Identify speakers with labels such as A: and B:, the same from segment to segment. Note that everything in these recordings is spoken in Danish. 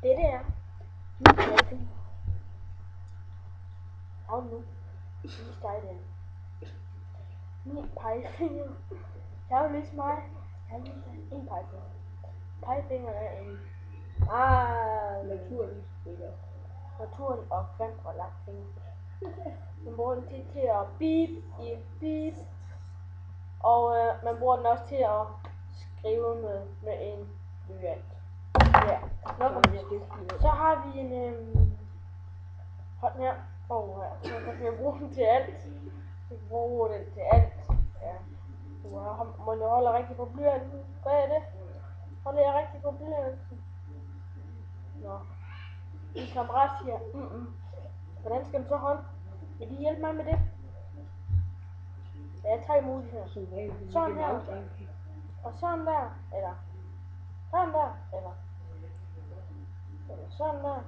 A: Det er og nu vis dig den. Min pegefinger. Jeg vil vise mig. Jeg vil vise dig en pegefinger. Pegefinger er en naturlig og grim og lang finger. Man bruger den til at beep i beep. Og man bruger den også til at skrive med en blyant. Ja, nok om det. Så har vi en hånd her og her. Så kan jeg bruge den til alt. Jeg kan bruge den til alt. Ja. Må jeg holde rigtig på blyanten? Hvad er det? Holder jeg rigtig på blyanten? Nå. Min kammerat siger, hvordan skal den så holde? Vil I hjælpe mig med det? Der er 3 muligheder. Sådan her. Og sådan der. Eller sådan der. Eller sådan der.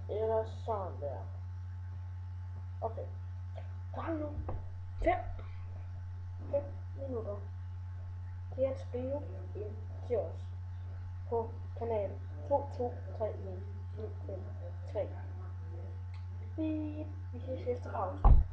A: Eller sådan der. Okay. Så har vi nu 5 minutter til at skrive ind til os på kanal 22399553. Vi ses efter pausen.